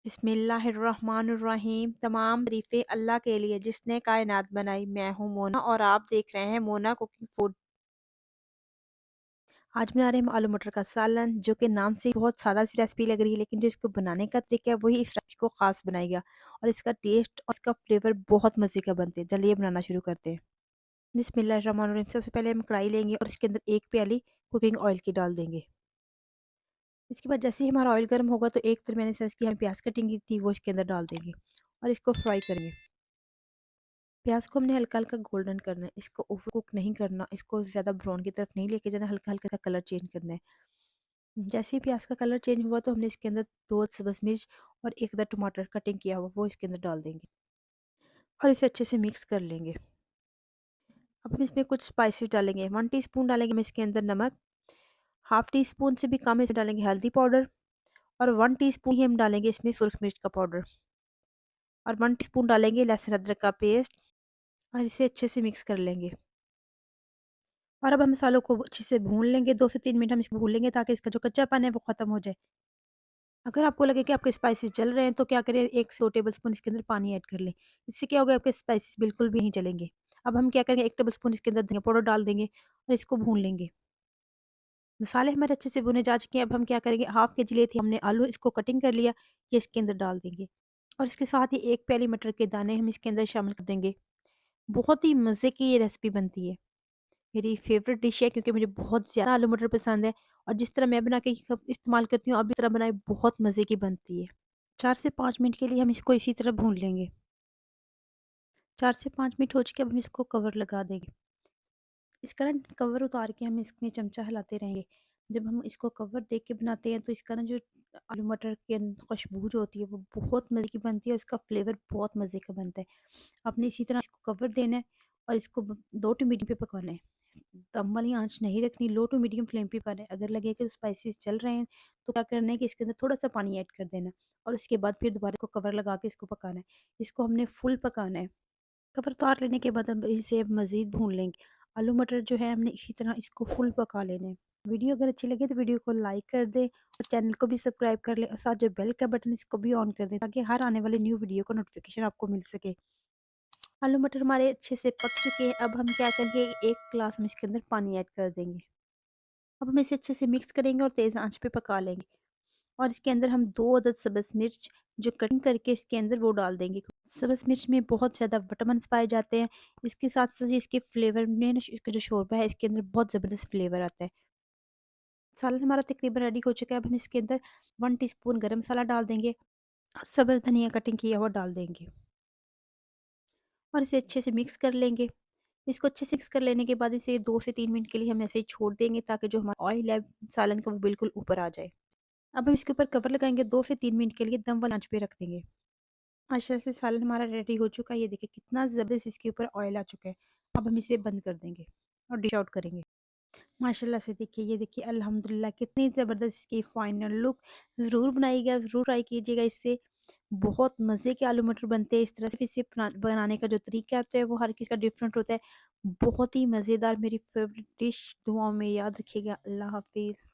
बिस्मिल्लाहिर्रहमानिर्रहीम। तमाम तारीफ़ें अल्लाह के लिए जिसने कायनात बनाई। मैं हूँ मोना और आप देख रहे हैं मोना कुकिंग फूड। आज बना रहे हैं हम आलू मटर का सालन, जो कि नाम से ही बहुत सादा सी रेसिपी लग रही है, लेकिन जो इसको बनाने का तरीका है वही इस रेसिपी को ख़ास बनाएगा। और इसका टेस्ट और इसका फ्लेवर बहुत मज़े का बनते हैं। चलिए बनाना शुरू करते हैं। बिस्मिल्लाहिर्रहमानिर्रहीम। सबसे पहले हम कढ़ाई लेंगे और इसके अंदर 1 प्याली कुकिंग ऑयल की डाल देंगे। इसके बाद जैसे ही हमारा ऑयल गर्म होगा तो एक दरमियाने साइज़ की हम प्याज कटिंग की थी वो इसके अंदर डाल देंगे और इसको फ्राई करेंगे। प्याज को हमने हल्का-हल्का गोल्डन करना है, इसको ओवर कुक नहीं करना, इसको ज़्यादा ब्राउन की तरफ नहीं लेके जाना, हल्का-हल्का सा कलर चेंज करना है। जैसे ही प्याज का कलर चेंज हुआ तो हमने इसके अंदर 2 सब्ज़ मिर्च और 1 अदर टमाटर कटिंग किया हुआ वो इसके अंदर डाल देंगे और इसे अच्छे से मिक्स कर लेंगे। अब हम इसमें कुछ स्पाइसेस डालेंगे, 1 टीस्पून डालेंगे हम इसके अंदर नमक, हाफ टी स्पून से भी कम इसमें डालेंगे हल्दी पाउडर और 1 टीस्पून ही हम डालेंगे इसमें सुरख मिर्च का पाउडर और 1 टीस्पून डालेंगे लहसुन अदरक का पेस्ट और इसे अच्छे से मिक्स कर लेंगे। और अब हम मसालों को अच्छे से भून लेंगे, 2 से 3 मिनट हम इसको भून लेंगे ताकि इसका जो कच्चापन है वो ख़त्म हो जाए। अगर आपको लगे कि आपके स्पाइसेस जल रहे हैं तो क्या करें, 1 से 2 टेबलस्पून इसके अंदर पानी ऐड कर लें। इससे क्या होगा, आपके स्पाइसेस बिल्कुल भी नहीं जलेंगे। अब हम क्या करेंगे, 1 टेबलस्पून इसके अंदर धनिया पाउडर डाल देंगे और इसको भून लेंगे। मसाले हमारे अच्छे से भुने जा चुके हैं, अब हम क्या करेंगे, हाफ़ केजी लिए थे हमने आलू, इसको कटिंग कर लिया, ये इसके अंदर डाल देंगे और इसके साथ ही 1 प्याली मटर के दाने हम इसके अंदर शामिल कर देंगे। बहुत ही मज़े की ये रेसिपी बनती है। मेरी फेवरेट डिश है क्योंकि मुझे बहुत ज़्यादा आलू मटर पसंद है और जिस तरह मैं बना के इस्तेमाल करती हूँ, आप भी इस तरह बनाएँ, बहुत मज़े की बनती है। 4 से 5 मिनट के लिए हम इसको इसी तरह भून लेंगे। 4 से 5 मिनट हो चुके, अब हम इसको कवर लगा देंगे। इसका ना कवर उतार के हम इसमें चमचा हिलाते रहेंगे। जब हम इसको कवर दे के बनाते हैं तो इसका ना जो आलू मटर की खुशबू जो होती है वो बहुत मज़े की बनती है और इसका फ्लेवर बहुत मज़े का बनता है। आपने इसी तरह इसको कवर देना है और इसको लो टू मीडियम पे पकाना है। दम वाली आँच नहीं रखनी, लो टू मीडियम फ्लेम पे पकाना है। अगर लगे कि स्पाइसेस चल रहे हैं तो क्या करना है कि इसके अंदर थोड़ा-सा पानी ऐड कर देना है और उसके बाद फिर दोबारा इसको कवर लगा के इसको पकाना है। इसको हमने फुल पकाना है। कवर उतार लेने के बाद हम इसे मज़ीद भून लेंगे। आलू मटर जो है हमने इसी तरह इसको फुल पका लेने हैं। वीडियो अगर अच्छी लगे तो वीडियो को लाइक कर दें और चैनल को भी सब्सक्राइब कर लें और साथ जो बेल का बटन इसको भी ऑन कर दें ताकि हर आने वाली न्यू वीडियो का नोटिफिकेशन आपको मिल सके। आलू मटर हमारे अच्छे से पक चुके हैं, अब हम क्या करेंगे, 1 ग्लास हम इसके अंदर पानी ऐड कर देंगे। अब हम इसे अच्छे से मिक्स करेंगे और तेज़ आँच पे पका लेंगे और इसके अंदर हम 2 अदद सब्ज़ मिर्च जो कटिंग करके इसके अंदर वो डाल देंगे। सब्ज़ मिर्च में बहुत ज़्यादा विटामिन्स पाए जाते हैं। इसके साथ-साथ इसके फ्लेवर में ना इसका जो शोरबा है इसके अंदर बहुत ज़बरदस्त फ्लेवर आता है। सालन हमारा तकरीबन रेडी हो चुका है, अब हम इसके अंदर 1 टीस्पून गरम मसाला डाल देंगे और सब्ज़ धनिया कटिंग किया हुआ डाल देंगे और इसे अच्छे से मिक्स कर लेंगे। इसको अच्छे से मिक्स कर लेने के बाद इसे 2 से 3 मिनट के लिए हम ऐसे ही छोड़ देंगे ताकि जो हमारा ऑयल है सालन का वो बिल्कुल ऊपर आ जाए। अब हम इसके ऊपर कवर लगाएँगे, 2 से 3 मिनट के लिए दम वाली आँच पे रख देंगे। अच्छा से सालन हमारा रेडी हो चुका है, ये देखिए कितना ज़बरदस्त इसके ऊपर ऑयल आ चुका है। अब हम इसे बंद कर देंगे और डिश आउट करेंगे। माशाल्लाह से देखिए, ये देखिए अल्हम्दुलिल्लाह कितनी ज़बरदस्त इसकी फाइनल लुक। ज़रूर बनाइएगा, ज़रूर ट्राई कीजिएगा इससे। बहुत मज़े के आलू मटर बनते हैं इस तरह से। इसे बनाने का जो तरीका होता है वो हर किसी का डिफरेंट होता है। बहुत ही मज़ेदार, मेरी फेवरेट डिश। दुआओं में याद रखिएगा। अल्लाह हाफ़िज़।